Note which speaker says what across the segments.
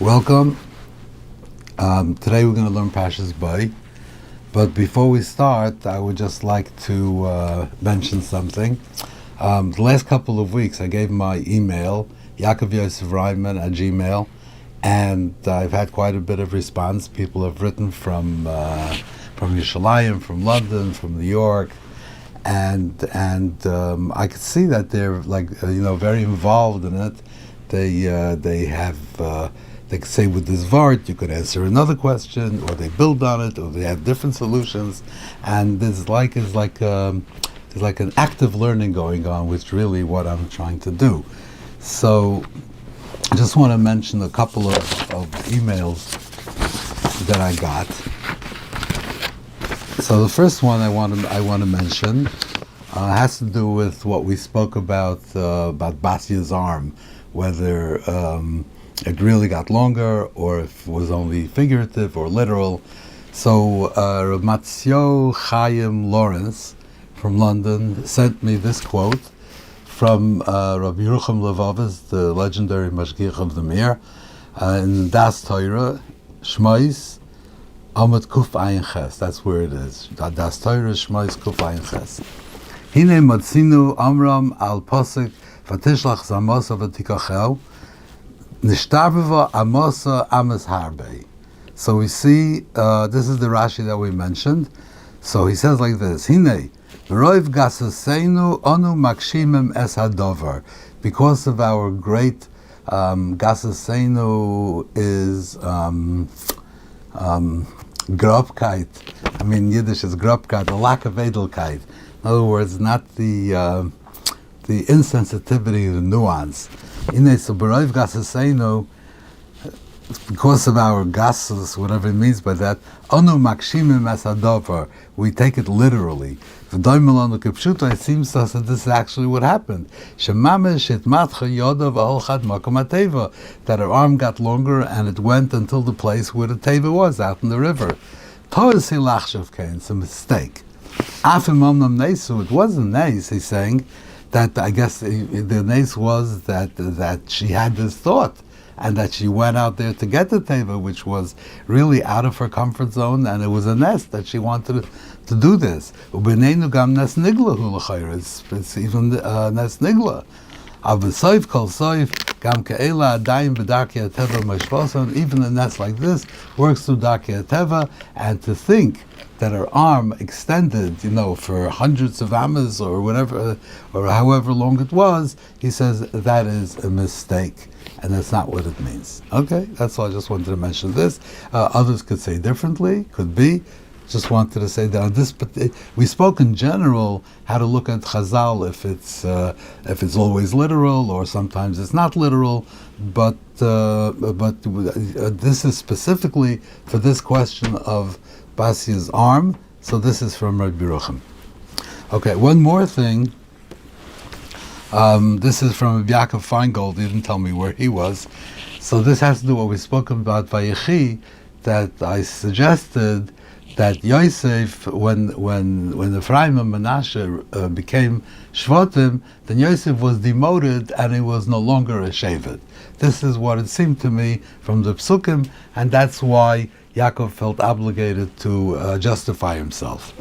Speaker 1: Welcome. Today we're going to learn Parshas Bay, but before we start, I would just like to mention something. The last couple of weeks, I gave my email, Yaakov Yosef Reinman at Gmail, and I've had quite a bit of response. People have written from Yerushalayim, from London, from New York, and I could see that they're very involved in it. They have. They could say with this vart you could answer another question, or they build on it, or they have different solutions, and there's like an active learning going on, which is really what I'm trying to do. So I just want to mention a couple of emails that I got. So the first one I want to mention has to do with what we spoke about Basia's arm, whether it really got longer, or if it was only figurative or literal. So Ramatzio Chaim Lawrence from London sent me this quote from Rabbi Yerucham Levavas, the legendary Mashgiach of the Mir, in Das Torah, Shmais, Amud Kuf Ayin Ches. That's where it is. Das Torah, Shmais Kuf Ayin Ches. Hine Matzinu Amram al Posik Vatishlach Zamosa Vatikachel. Nishtabeva Amosa Amas Harbe. So we see, this is the Rashi that we mentioned. So he says like this: Hine, Roiv Gasaseinu Onu Makshimim Es Hadover. Because of our great Gasaseinu is Grobkeit. I mean, Yiddish is Grobkeit, the lack of Edelkeit. In other words, not the insensitivity, the nuance. Because of our gasus, whatever it means by that, we take it literally. It seems to us that this is actually what happened. That her arm got longer and it went until the place where the teva was, out in the river. It's a mistake. It wasn't nice, he's saying, that I guess the nace was that she had this thought, and that she went out there to get the teva, which was really out of her comfort zone, and it was a nest that she wanted to do this. It's even nes nigla. Even a nest like this works through Darkei Teva, and to think that her arm extended, for hundreds of amas or whatever, or however long it was, he says that is a mistake, and that's not what it means. Okay, that's all. I just wanted to mention this. Others could say differently, could be. Just wanted to say that on this, but we spoke in general how to look at Chazal, if it's always literal or sometimes it's not literal, but this is specifically for this question of Basia's arm. So this is from Rabbi Yerucham. Okay, one more thing. This is from Rabbi Yaakov Feingold. He didn't tell me where he was. So this has to do with what we spoke about Vayechi, that I suggested that Yosef, when Ephraim and Menashe became Shvatim, then Yosef was demoted and he was no longer a Shevet. This is what it seemed to me from the Psukim, and that's why Yaakov felt obligated to justify himself.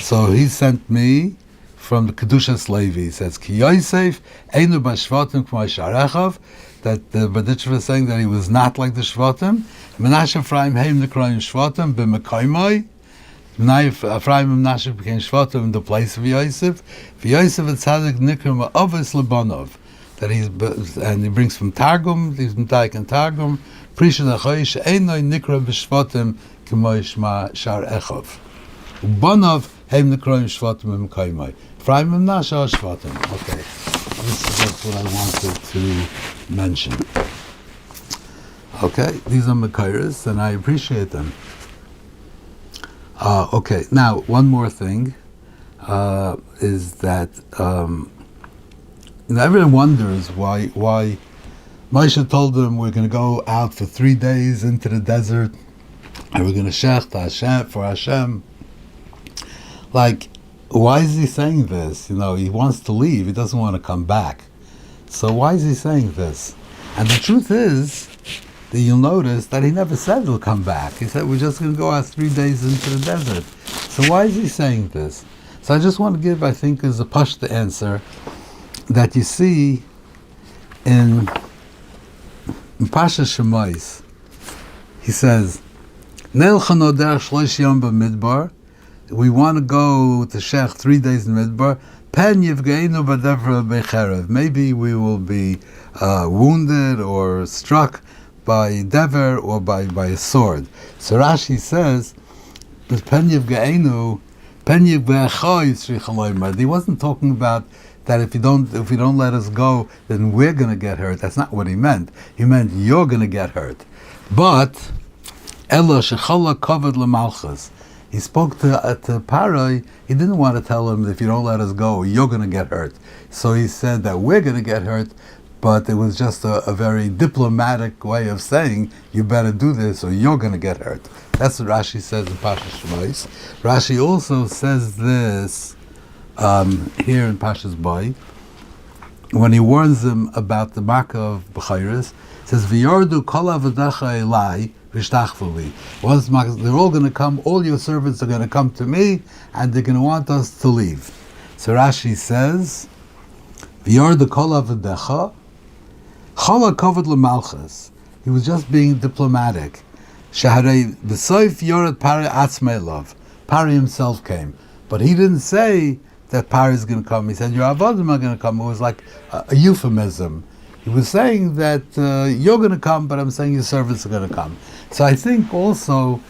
Speaker 1: So he sent me from the Kedushas Levi. He says, Ki Yosef einu b'shvatim k'mo Sharechav, that the Berditchev is saying that he was not like the Shvatim. Menashe Ephraim heim nekroim Shvatim b'mekoimoi. Ephraim and Menashe became Shvatim in the place of Yosef. Yosef and Tzadik nikrim ovis lebanov. That and he brings from Targum, he's Metaik and Targum, Prisha Nachoish, Einoi Nikra B'Shvatim, K'moi Shma Shar Echov. Ubanov, Heim Nikroim Shvatim Im Kaimai. Ephraim and Menashe are Shvatim. Okay, this is just what I wanted to mention. Okay, these are Mekairas, and I appreciate them. Okay, now, one more thing is that everyone wonders why Moshe told them we're going to go out for 3 days into the desert and we're going to shech Hashem for Hashem. Like, why is he saying this? He wants to leave. He doesn't want to come back. So why is he saying this? And the truth is that you'll notice that he never said he'll come back. He said we're just going to go out 3 days into the desert. So why is he saying this? So I just want to give, I think, as a pashta answer that you see in Parshas Shemais. He says, we want to go to Shech 3 days in Midbar. Maybe we will be wounded or struck by dever or by a sword. So Rashi says, he wasn't talking about that if you don't let us go, then we're going to get hurt. That's not what he meant. He meant you're going to get hurt. But Ella shechala kavod lemalchus. He spoke to Parai. He didn't want to tell him that if you don't let us go, you're going to get hurt. So he said that we're going to get hurt, but it was just a very diplomatic way of saying you better do this or you're going to get hurt. That's what Rashi says in Parshas Shemais. Rashi also says this here in Parshas Boy when he warns them about the mark of Bechayres. Says V'yordu kol avodacha elai. They're all going to come, all your servants are going to come to me, and they're going to want us to leave. So Rashi says, V'yordu kol avodacha chala kavod lemalchus. He was just being diplomatic. Shaharei b'soif yored Pari atzmei lov. Pari himself came, but he didn't say that Pari is going to come. He said your avodim are going to come. It was like a euphemism. He was saying that you're going to come, but I'm saying your servants are going to come. So I think also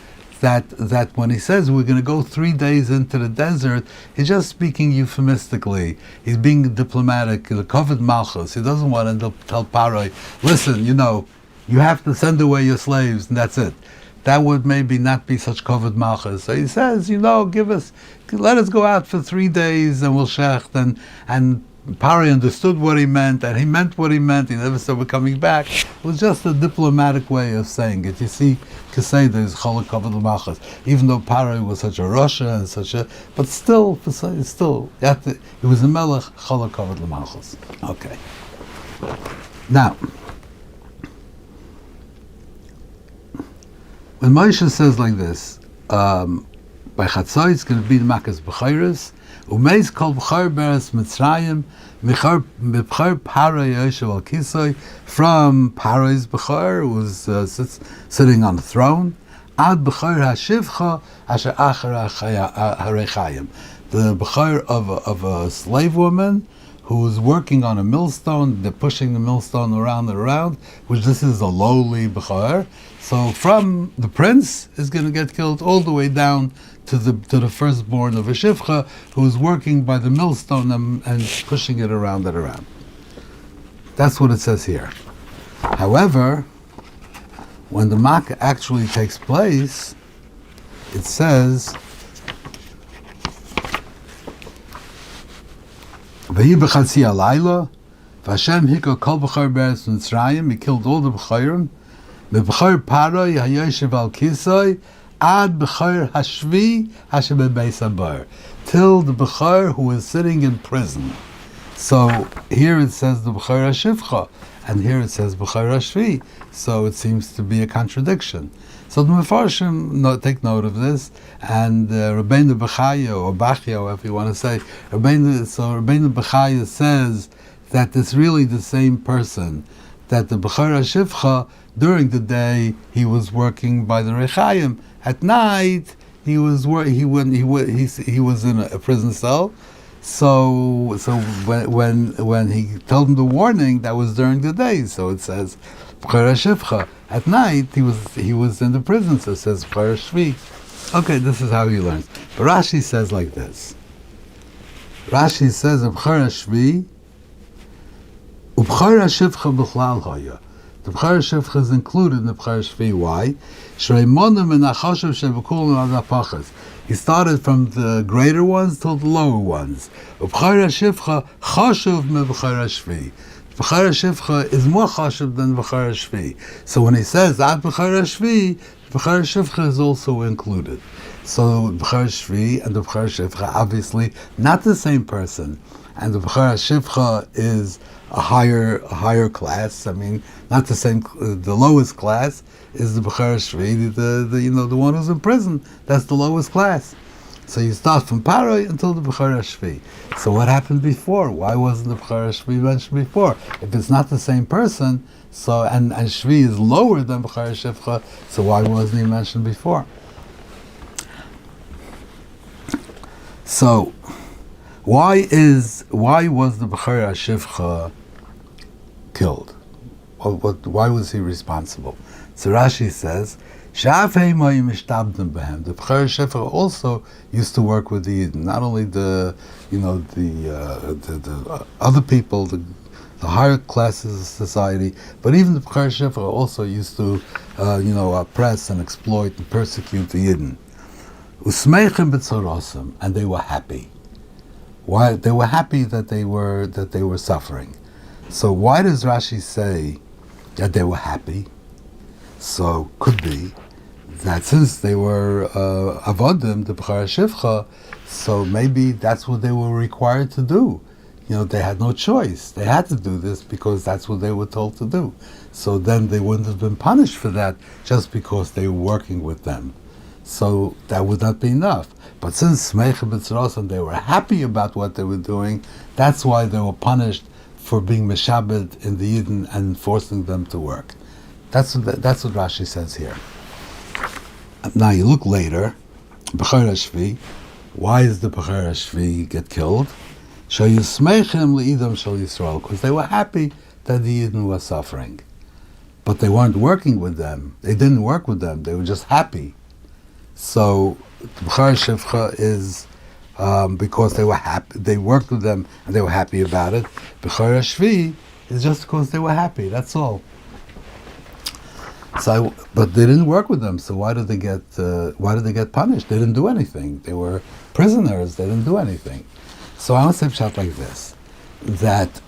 Speaker 1: that when he says we're going to go 3 days into the desert, he's just speaking euphemistically. He's being diplomatic. The covered malchus. He doesn't want to tell Paroi, listen, you have to send away your slaves, and that's it. That would maybe not be such covered malchus. So he says, let us go out for 3 days, and we'll shecht, and Pari understood what he meant, and he meant what he meant. He never said we're coming back. It was just a diplomatic way of saying it. You see, Keseda is cholak kavod l'malchus. Even though Pari was such a Russia and but still, he was a melech cholak kavod l'malchus. Okay. Now, when Moshe says like this, by Chatzai it's going to be the Makas B'chayres. Umeis kol b'char beres Mitzrayim b'char Parai Yoshev al Kisoi, from Parai's b'char, who was sitting on the throne, ad b'char hashivcha asher achar harechayim, the b'char of a slave woman who was working on a millstone. They're pushing the millstone around and around, which this is a lowly b'char. So from the prince is going to get killed all the way down to the firstborn of a shivcha who is working by the millstone and pushing it around and around. That's what it says here. However, when the Makkah actually takes place, it says, V'hi b'chatzi alayla, v'Hashem hiko kol b'char beres Mitzrayim, he killed all the b'charim, b'char Paroi hayoshev al kisoi, ad b'char hashvi hashem bebeis habar, till the b'char who is sitting in prison. So here it says the b'char hashivcha, and here it says b'char hashvi. So it seems to be a contradiction. So the Mefarshim take note of this, and Rabbeinu Bechaya, or Bachya, however you want to say, Rabbeinu Bechaya says that it's really the same person, that the b'char hashivcha, during the day he was working by the Rechayim. At night he was in a prison cell. So when he told him the warning, that was during the day. So it says b'char hashivcha. At night he was in the prison. So it says b'char hashvi. Okay, this is how he learns. But Rashi says like this. Rashi says b'char hashvi u'b'char hashivcha b'chlal haya. The b'char hashivcha is included in the b'char hashvi. Why? He started from the greater ones till the lower ones. B'char hashivcha chashuv me b'char hashvi. B'char hashivcha is more chashuv than b'char hashvi. So when he says ad b'char hashvi, b'char hashivcha is also included. So b'char hashvi and the b'char hashivcha, obviously not the same person. and the B'chara Shivcha is a higher class. I mean, not the same. The lowest class is the B'chara Shvi, the one who's in prison. That's the lowest class. So you start from Paroi until the B'chara Shvi. So what happened before? Why wasn't the B'chara Shvi mentioned before? If it's not the same person, so and Shvi is lower than B'chara Shivcha, so why wasn't he mentioned before? So why was the B'chara Shivcha killed? Why was he responsible? So Rashi says, the B'chara Shivcha also used to work with the Yidden, not only the other people, the higher classes of society, but even the B'chara Shivcha also used to oppress and exploit and persecute the Yidden. And they were happy. Why they were happy that they were suffering. So why does Rashi say that they were happy? So could be that since they were avodim, the B'chara Shivcha, so maybe that's what they were required to do. They had no choice. They had to do this because that's what they were told to do. So then they wouldn't have been punished for that just because they were working with them. So that would not be enough. But since Smeicha B'tzaros, they were happy about what they were doing, that's why they were punished for being meshabed in the Yidden and forcing them to work. That's what Rashi says here. Now you look later, B'chara Shvi. Why does the B'chara Shvi get killed? Shayusmeichem le'idam shel Yisrael, because they were happy that the Yidden were suffering, but they weren't working with them. They didn't work with them. They were just happy. So B'chara Shivcha is because they were happy. They worked with them and they were happy about it. B'chara Shvi is just because they were happy. That's all. So, but they didn't work with them. So why did they get punished? They didn't do anything. They were prisoners. They didn't do anything. So I want to say pshat like this: that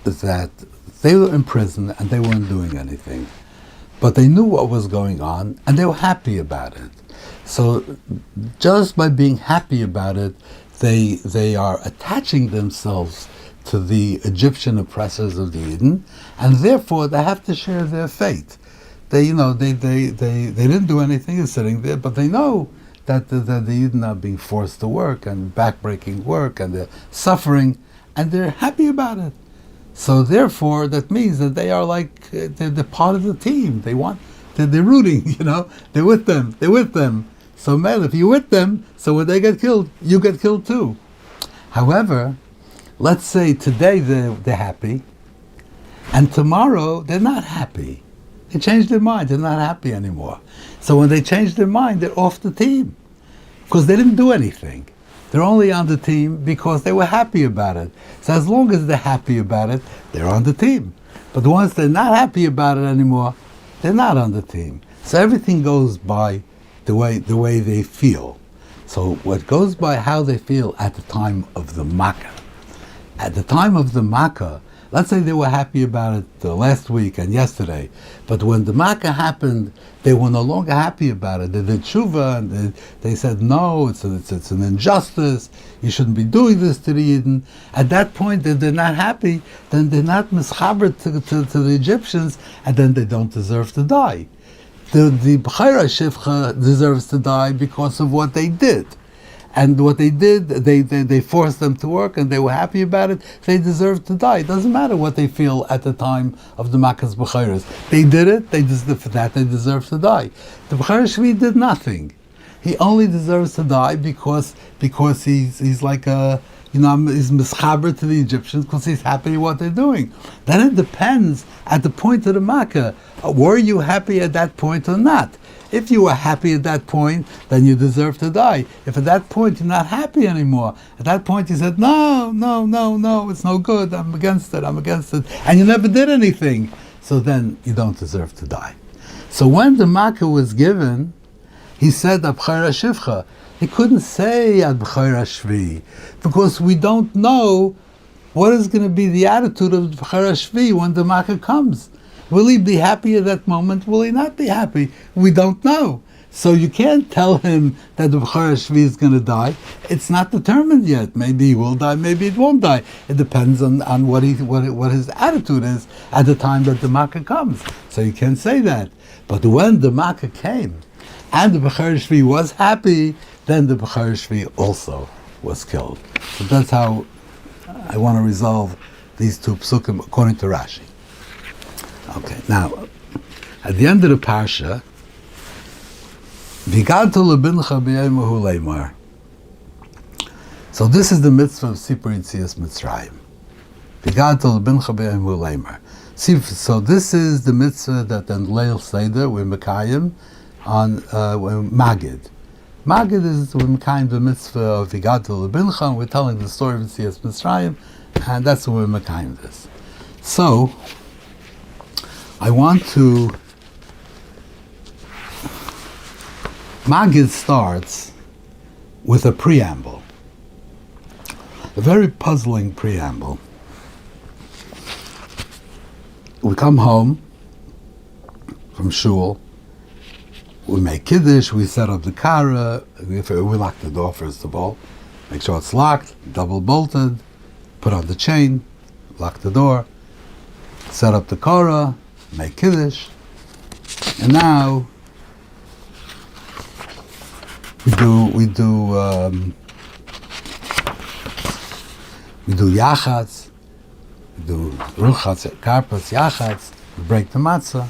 Speaker 1: they were in prison and they weren't doing anything, but they knew what was going on and they were happy about it. So just by being happy about it, they are attaching themselves to the Egyptian oppressors of the Eden, and therefore they have to share their fate. They didn't do anything, they're sitting there, but they know that the Eden are being forced to work and backbreaking work, and they're suffering, and they're happy about it. So therefore, that means that they are like they're part of the team. They're rooting, they're with them. So man, if you're with them, so when they get killed, you get killed too. However, let's say today they're happy, and tomorrow they're not happy. They changed their mind, they're not happy anymore. So when they change their mind, they're off the team, because they didn't do anything. They're only on the team because they were happy about it. So as long as they're happy about it, they're on the team. But once they're not happy about it anymore, they're not on the team. So everything goes by the way they feel. So what goes by how they feel at the time of the Makkah. At the time of the Makkah, let's say they were happy about it last week and yesterday, but when the Makkah happened, they were no longer happy about it. They did tshuva and they said, no, it's an injustice, you shouldn't be doing this to the Yidden. At that point, if they're not happy, then they're not mischaber to the Egyptians, and then they don't deserve to die. The B'chara Shivcha deserves to die because of what they did. And what they did, they forced them to work, and they were happy about it. They deserve to die. It doesn't matter what they feel at the time of the Makkah's B'chairas. They did it. For that they deserve to die. The B'chara Shvi did nothing. He only deserves to die because he's like he's mischaber to the Egyptians because he's happy with what they're doing. Then it depends at the point of the Makkah. Were you happy at that point or not? If you were happy at that point, then you deserve to die. If at that point you're not happy anymore, at that point you said, no, it's no good, I'm against it, and you never did anything, so then you don't deserve to die. So when the Makkah was given, he said, B'chara Shivcha. He couldn't say Ad B'chara Shvi, because we don't know what is going to be the attitude of B'chara Shvi when the Makkah comes. Will he be happy at that moment? Will he not be happy? We don't know. So you can't tell him that the B'chor Shvi is going to die. It's not determined yet. Maybe he will die, maybe it won't die. It depends on what his attitude is at the time that the Makkah comes. So you can't say that. But when the Makkah came, and the B'chor Shvi was happy, then the B'chor Shvi also was killed. So that's how I want to resolve these two psukim according to Rashi. Okay, now, at the end of the Parsha, V'gadtu lebincha b'yeimahu leimar. So this is the mitzvah of Sipur Yitzias Mitzrayim. V'gadtu lebincha b'yeimahu leimar. So this is the mitzvah that in Leil Seder we're Mekayim on Magid. Magid is we're Mekayim the mitzvah of V'gadtu lebincha, and we're telling the story of Yitzias Mitzrayim, and that's what we're Mekayim this. So I want to. Magid starts with a preamble, a very puzzling preamble. We come home from shul, we make kiddush, we set up the kara, we lock the door first of all, make sure it's locked, double bolted, put on the chain, lock the door, set up the kara, make kiddush, and now we do yachatz, we do ruchatz, karpas, yachatz, we break the matzah,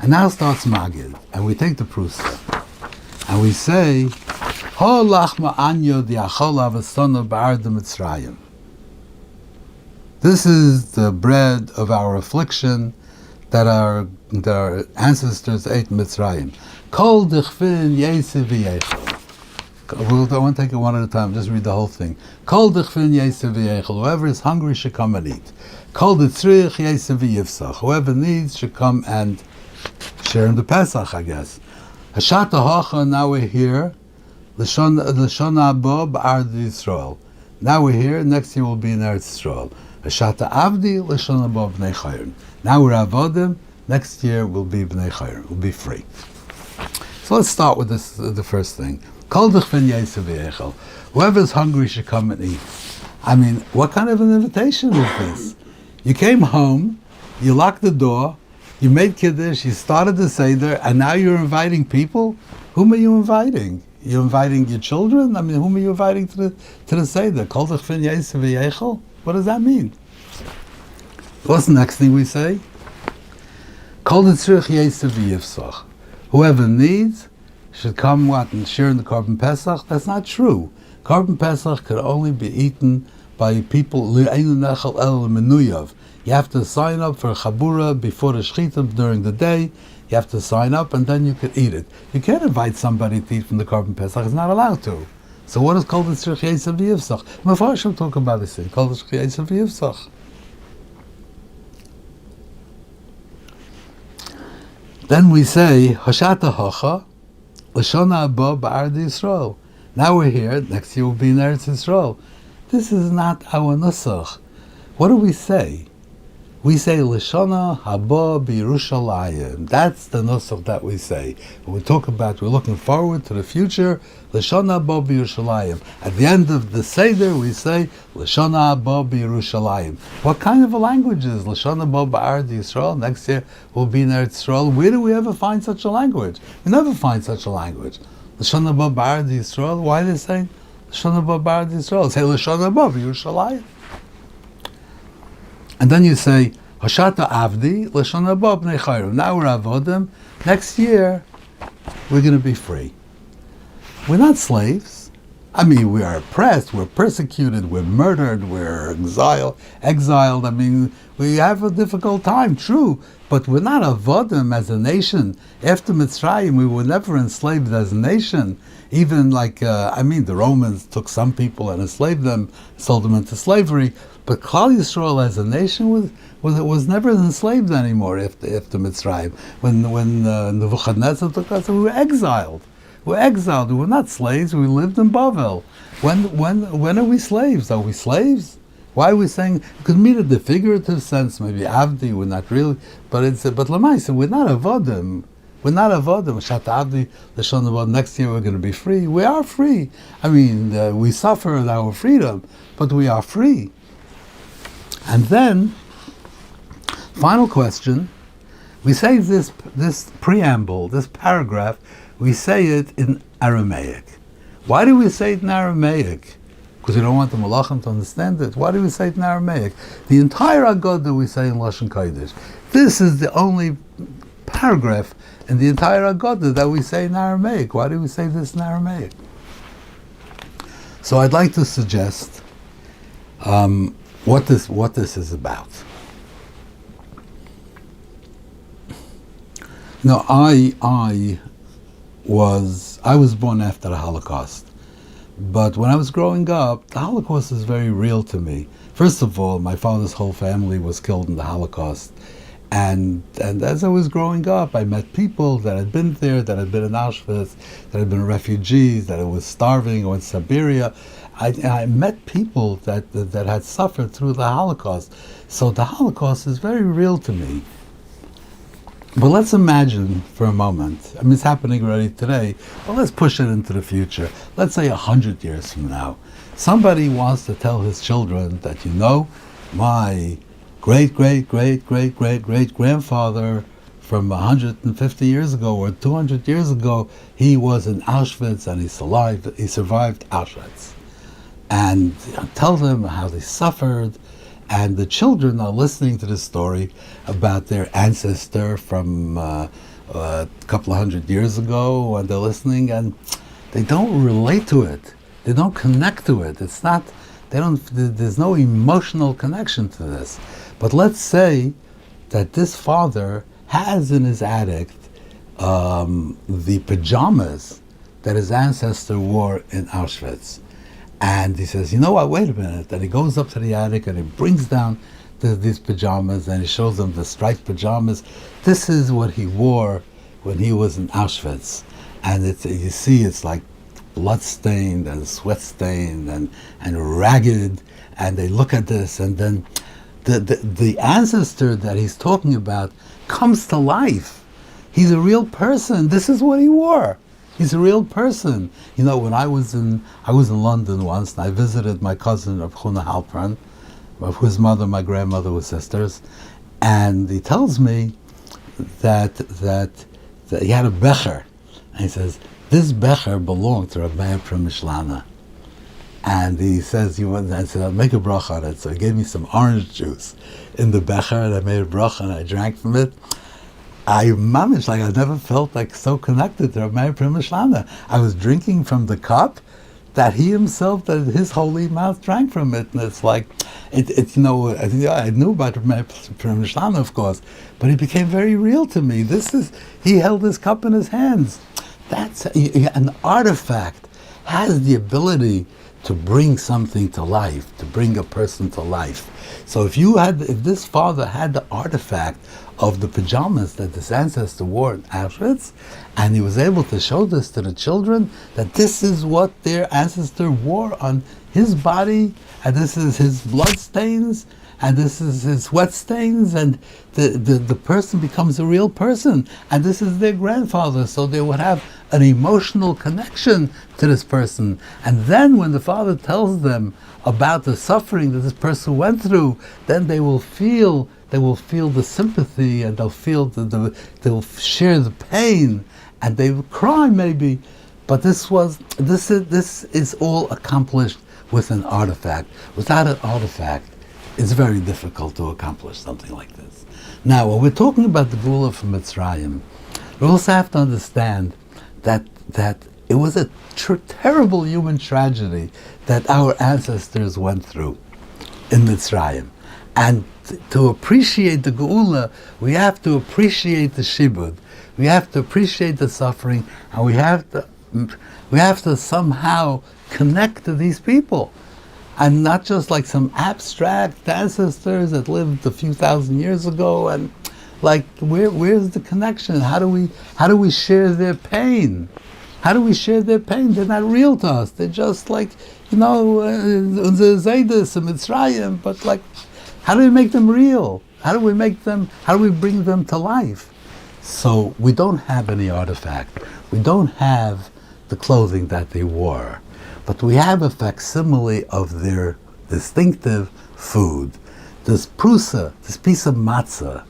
Speaker 1: and now starts Magid, and we take the prusa, and we say, Ho lachma anyo diachol avasona ba'ar de Mitzrayim. This is the bread of our affliction that our ancestors ate Mitzrayim. Kol dichfin yesiv v'yechel. I want to take it one at a time, just read the whole thing. Kol dichfin yesiv v'yechel. Whoever is hungry should come and eat. Kol ditzrich yesiv v'yivsach. Whoever needs should come and share in the Pesach, I guess. Hashat ha'hocha, now we're here. L'shon haba b'ard Yisrael. Now we're here, next year we'll be in Eretz Yisrael. Hashat ha'avdi, l'shon haba b'nei chayrim. Now we're avodim, next year we'll be b'nei chayrim, we'll be free. So let's start with this, the first thing. Kol dichfin yesiv v'yechel. Whoever is hungry should come and eat. I mean, what kind of an invitation is this? You came home, you locked the door, you made kiddush, you started the seder, and now you're inviting people? Whom are you inviting? You're inviting your children? I mean, whom are you inviting to the seder? Kol dichfin yesiv v'yechel? What does that mean? What's the next thing we say? Kol ditzrich yesiv v'yivsach. Whoever needs should come and share in the Korban Pesach. That's not true. Korban Pesach could only be eaten by people. You have to sign up for a chabura before the shechita during the day. You have to sign up and then you could eat it. You can't invite somebody to eat from the Korban Pesach. It's not allowed to. So what is Kol Ditzrich Yesiv V'Yivsach? Mefarshim talk about this thing. Kol Ditzrich Yesiv V'Yivsach. Then we say, Hashata Hocha, Lashona Abba Ba'ard Yisrael. Now we're here, next year we'll be in Eretz Yisrael. This is not our nusach. What do we say? We say, Lashona Haba B'Yerushalayim. That's the nusach that we say. When we talk about, we're looking forward to the future, Lashona Haba B'Yerushalayim. At the end of the Seder, we say, Lashona Haba B'Yerushalayim. What kind of a language is Lashona Haba B'Ard Yisrael? Next year we'll be in Eretz Yisrael. Where do we ever find such a language? We never find such a language. Lashona Haba B'Ard Yisrael. Why are they saying Lashona Haba B'Ard Yisrael? Say Lashona Haba B'Yerushalayim. And then you say, Hashata Avdi, Lashon Haba B'nei Chayrim. Now we're Avodim. Next year, we're going to be free. We're not slaves. I mean, we are oppressed, we're persecuted, we're murdered, we're exiled. I mean, we have a difficult time, true. But we're not Avodim as a nation. After Mitzrayim, we were never enslaved as a nation. Even the Romans took some people and enslaved them, sold them into slavery. But Klal Yisrael as a nation was never enslaved anymore after Mitzrayim. When Nebuchadnezzar took us, we were exiled. We were not slaves. We lived in Bavel. When are we slaves? Are we slaves? Why are we saying? Because mean in the figurative sense, maybe Avdi, we're not really. But Lamaisa, we're not Avodim. We're not avodim. Shata'avdi l'shon avodim. Next year we're going to be free. We are free. I mean, we suffer in our freedom, but we are free. And then, final question. We say this preamble, this paragraph, we say it in Aramaic. Why do we say it in Aramaic? Because we don't want the Malachim to understand it. Why do we say it in Aramaic? The entire Aggadah we say in Lashon Kodesh. This is the only paragraph in the entire Aggadah that we say in Aramaic. Why do we say this in Aramaic? So I'd like to suggest what this is about. Now, I was born after the Holocaust, but when I was growing up, the Holocaust is very real to me. First of all, my father's whole family was killed in the Holocaust, and as I was growing up, I met people that had been there, that had been in Auschwitz, that had been refugees, that was starving, or in Siberia. I met people that had suffered through the Holocaust. So the Holocaust is very real to me. But let's imagine for a moment, I mean it's happening already today, but let's push it into the future. Let's say 100 years from now. Somebody wants to tell his children that, my great-great-great-great-great-great-grandfather from 150 years ago or 200 years ago, he was in Auschwitz and he survived Auschwitz. And tell them how they suffered. And the children are listening to the story about their ancestor from a couple of hundred years ago, and they're listening, and they don't relate to it. They don't connect to it. It's not. There's no emotional connection to this. But let's say that this father has in his attic the pajamas that his ancestor wore in Auschwitz. And he says, you know what, wait a minute. And he goes up to the attic and he brings down these pajamas and he shows them the striped pajamas. This is what he wore when he was in Auschwitz. And you see it's like blood-stained and sweat-stained and ragged. And they look at this, and then the ancestor that he's talking about comes to life. He's a real person. This is what he wore. He's a real person. When I was in London once, and I visited my cousin Rav Chuna Halpern, of whose mother, my grandmother, were sisters, and he tells me that he had a becher, and he says this becher belonged to Rabbi Yaakov Mishlana, and he says I said I'll make a bracha on it. So he gave me some orange juice in the becher, and I made a bracha and I drank from it. I managed, I never felt so connected to Rabbi Yaakov. I was drinking from the cup that he himself, that his holy mouth drank from it, and it's I knew about Rabbi Yaakov, of course, but he became very real to me. He held his cup in his hands. That's an artifact has the ability to bring something to life, to bring a person to life. So if this father had the artifact of the pajamas that this ancestor wore in Auschwitz, and he was able to show this to the children, that this is what their ancestor wore on his body, and this is his blood stains, and this is his sweat stains, and the person becomes a real person, and this is their grandfather, so they would have an emotional connection to this person. And then when the father tells them about the suffering that this person went through, then they will feel the sympathy, and they'll share the pain, and they will cry maybe. But this is all accomplished with an artifact. Without an artifact, it's very difficult to accomplish something like this. Now, when we're talking about the Gula from Mitzrayim, we also have to understand that it was a terrible human tragedy that our ancestors went through in Mitzrayim. And to appreciate the Geula, we have to appreciate the Shibud. We have to appreciate the suffering, and we have to somehow connect to these people. And not just like some abstract ancestors that lived a few thousand years ago, and where's the connection? How do we share their pain? How do we share their pain? They're not real to us. They're just the Zaydis and Mitzrayim, but how do we make them real? How do we bring them to life? So we don't have any artifact. We don't have the clothing that they wore, but we have a facsimile of their distinctive food. This prusa, this piece of matzah,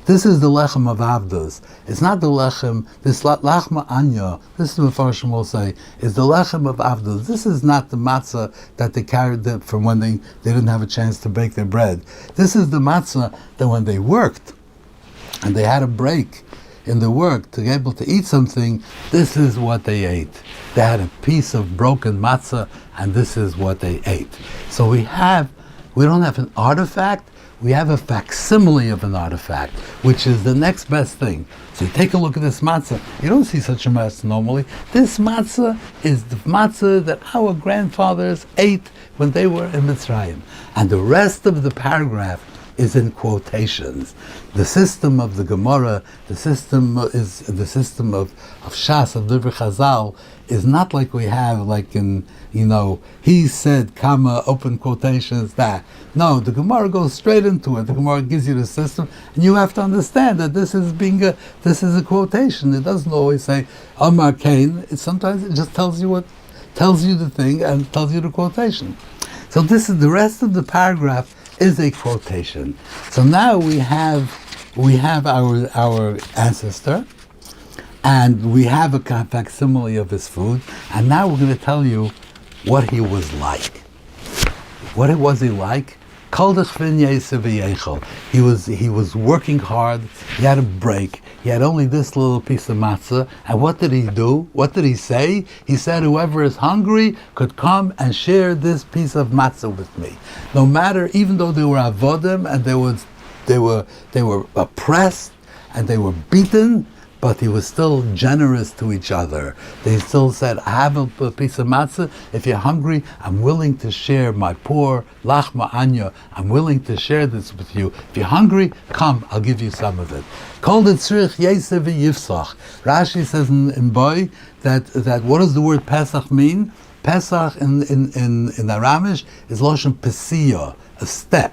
Speaker 1: this is the lechem of avdos. It's not the lechem, this lachma anya, this is what Farshim will say, is the lechem of avdos. This is not the matzah that they carried from when they didn't have a chance to bake their bread. This is the matzah that when they worked, and they had a break in the work to be able to eat something, this is what they ate. They had a piece of broken matzah, and this is what they ate. So we don't have an artifact, we have a facsimile of an artifact, which is the next best thing. So you take a look at this matzah, you don't see such a matzah normally. This matzah is the matzah that our grandfathers ate when they were in Mitzrayim. And the rest of the paragraph is in quotations. The system of the Gemara, the system is the system of Shas, of Divrei Chazal, is not like we have like in, he said, comma, open quotations, that. No, the Gemara goes straight into it. The Gemara gives you the system, and you have to understand that this is a quotation. It doesn't always say Amar Kain. Sometimes it just tells you the thing and tells you the quotation. So this is the rest of the paragraph is a quotation. So now we have our ancestor, and we have a facsimile of his food, and now we're going to tell you what he was like. What was he like? He was working hard. He had a break. He had only this little piece of matzah. And what did he do? What did he say? He said, whoever is hungry could come and share this piece of matzah with me. No matter, even though they were avodim and they were oppressed and they were beaten, but he was still generous to each other. They still said, I have a piece of matzah. If you're hungry, I'm willing to share my poor lachma anya. I'm willing to share this with you. If you're hungry, come, I'll give you some of it. Kol detzrich yeseh v'yifsach. Rashi says in Boy that what does the word Pesach mean? Pesach in Aramish is Loshen Pesiyah, a step.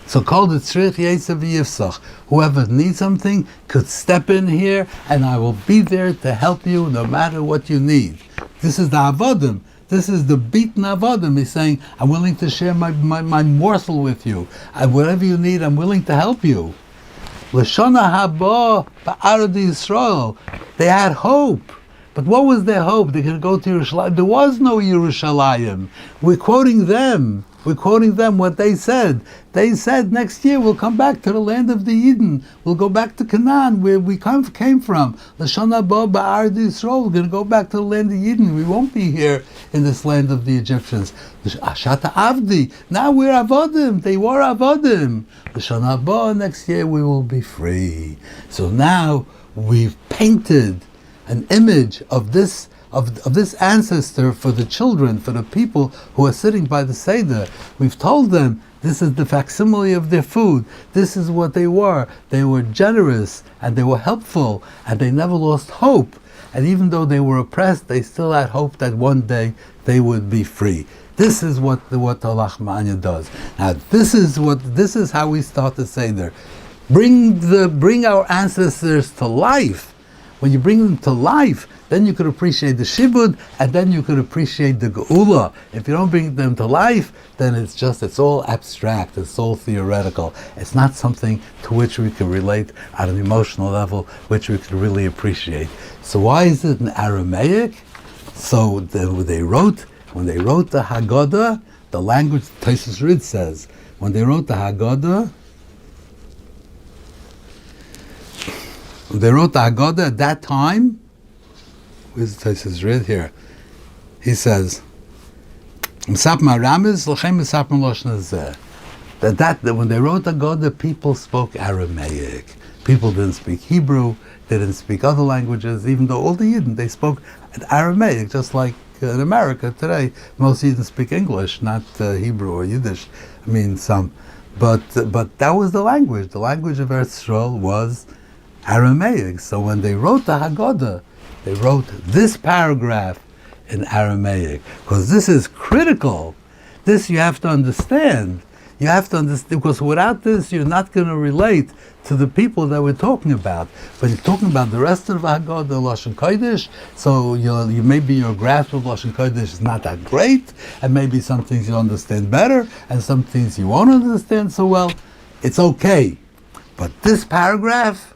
Speaker 1: So called it Tzrich Yetzav Yifsach. Whoever needs something could step in here, and I will be there to help you no matter what you need. This is the Avodim. This is the beaten Avodim. He's saying, I'm willing to share my morsel with you. Whatever you need, I'm willing to help you. Lashona haba ba'arad Yisrael. They had hope. But what was their hope? They could go to Yerushalayim. There was no Yerushalayim. We're quoting them. What they said. They said next year we'll come back to the land of the Eden. We'll go back to Canaan, where we came from. L'shana ba ba'ard Yisrael. We're going to go back to the land of Eden. We won't be here in this land of the Egyptians. Ashata Avdi. Now we're Avodim. They were Avodim. L'shana ba, next year we will be free. So now we've painted an image of this ancestor for the children, for the people who are sitting by the seder. We've told them this is the facsimile of their food. This is what they were. They were generous and they were helpful and they never lost hope. And even though they were oppressed, they still had hope that one day they would be free. This is what the Lachma Anya does. Now this is how we start the seder. Bring our ancestors to life. When you bring them to life, then you could appreciate the shibud, and then you could appreciate the geula. If you don't bring them to life, then it's all abstract, it's all theoretical. It's not something to which we can relate at an emotional level, which we could really appreciate. So why is it in Aramaic? So when they wrote the Haggadah, the language Tosfos Rid says, when they wrote the Haggadah, at that time. Where's the Tosfos Rid here? He says, that when they wrote the Haggadah, people spoke Aramaic. People didn't speak Hebrew, they didn't speak other languages, even though all the Yidden, they spoke Aramaic, just like in America today. Most Yidden speak English, not Hebrew or Yiddish. I mean, some. But that was the language. The language of Eretz Yisrael was Aramaic. So when they wrote the Haggadah, they wrote this paragraph in Aramaic, because this is critical. This you have to understand. You have to understand, because without this, you're not going to relate to the people that we're talking about. But you're talking about the rest of the Haggadah, the Lashon Kodesh, so you maybe your grasp of Lashon Kodesh is not that great, and maybe some things you understand better, and some things you won't understand so well. It's okay. But this paragraph,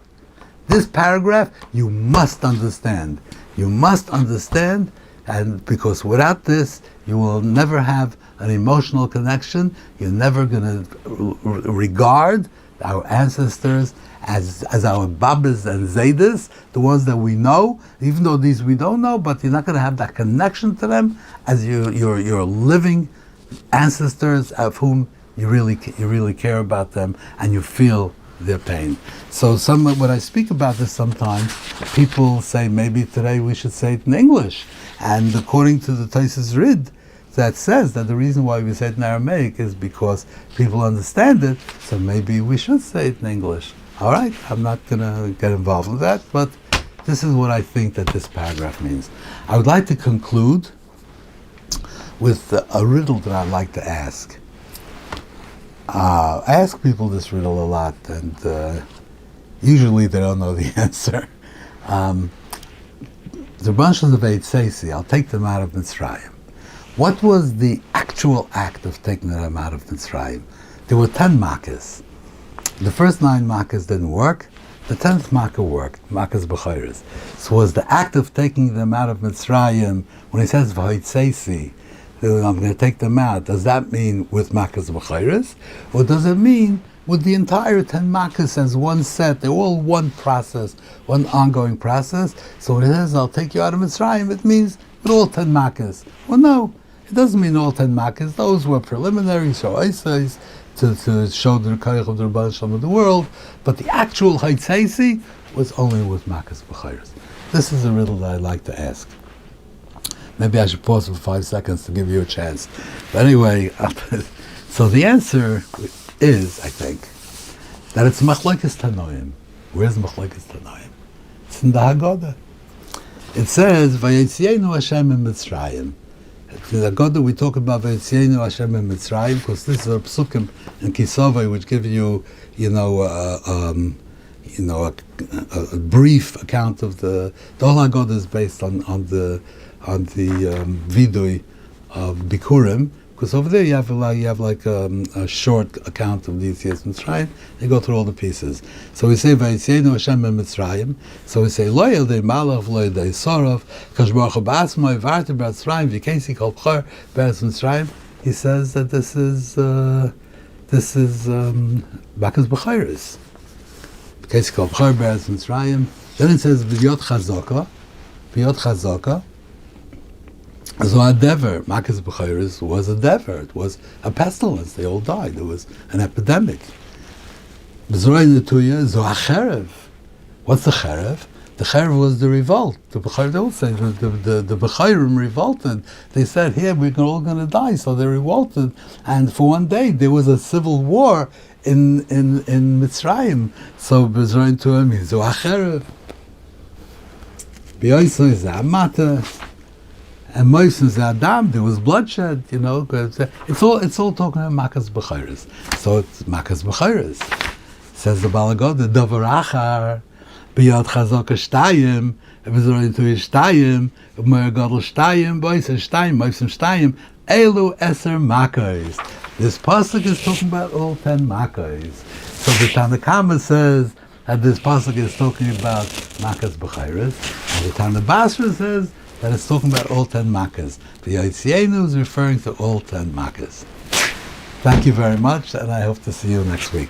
Speaker 1: you must understand. You must understand, and because without this, you will never have an emotional connection. You're never going to regard our ancestors as our babas and zaydas, the ones that we know, even though these we don't know, but you're not going to have that connection to them as your living ancestors of whom you really care about them and you feel their pain. So when I speak about this sometimes, people say maybe today we should say it in English. And according to the Taisus Rid, that says that the reason why we say it in Aramaic is because people understand it, so maybe we should say it in English. All right, I'm not going to get involved with that, but this is what I think that this paragraph means. I would like to conclude with a riddle that I'd like to ask. I ask people this riddle a lot, and usually they don't know the answer. The bunches of Eight Seisi, I'll take them out of Mitzrayim. What was the actual act of taking them out of Mitzrayim? There were 10 makkahs. The first 9 makkahs didn't work. The 10th makkah worked, makkahs b'chayres. So was the act of taking them out of Mitzrayim, when he says v'hoitzeisi, I'm going to take them out, does that mean with makkahs b'chayres? Or does it mean with the entire 10 makkahs as one set? They're all one process, one ongoing process. So when it says, I'll take you out of Mitzrayim, it means with all 10 makkahs. Well, no. It doesn't mean all 10 makkahs. Those were preliminary, so Isais, to show the Rekaich of the Rabban Shalom of the world. But the actual Haitzeisi was only with makkahs b'chayres. This is a riddle that I'd like to ask. Maybe I should pause for 5 seconds to give you a chance. But anyway, so the answer is, I think, that it's Machlokes Tanoim. Where's Machlokes Tanoim? It's in the Haggadah. It says, Vayetzienu Hashem in Mitzrayim. In the Haggadah we talk about Vayetzienu Hashem in Mitzrayim, because this is a psukim in Kisavai which give you, a brief account of the whole Haggadah is based on the vidui of Bikurim, because over there you have like a short account of the Yetzias Mitzrayim. They go through all the pieces. So we say Vayetzienu Hashem in Mitzrayim. So we say Lo Yodei Malach V'Lo Yodei Sorav Kadosh Baruch Hu Ba'atzmo Yivarti B'Mitzrayim V'Kesi Kol B'chor B'Eretz Mitzrayim. He says that this is Makkahs b'chayres. V'Kesi Kol B'chor B'Eretz Mitzrayim. Then it says V'Yot Chazaka. So a dever, Makkahs b'chayres was a dever. It was a pestilence. They all died. There was an epidemic. B'zorei netuya zo hacherev. What's the cherev? The cherev was the revolt. The b'chayr, they all say the b'chayrim revolted. They said, "Here we're all going to die." So they revolted, and for one day there was a civil war in Mitzrayim. So b'zorei netuya means zo hacherev. B'yoyso is a mata. And Moses Adam, there was bloodshed, It's all talking about Makkahs b'chayres. So it's Makkahs b'chayres. Says the Balagod, the Davar Achar, B'yad Chazaka Shtayim, V'zorei Netuya Shtayim, V'moyer Gadol Shtayim, B'oiser Shtayim, B'oiser Shtayim, Elu Eser Makkahs. This pasuk is talking about all 10 makkahs. So the Tanakama says that this pasuk is talking about Makkahs b'chayres, and the Tana Basra says that it's talking about all 10 makkahs. The Yitzienu is referring to all 10 makkahs. Thank you very much, and I hope to see you next week.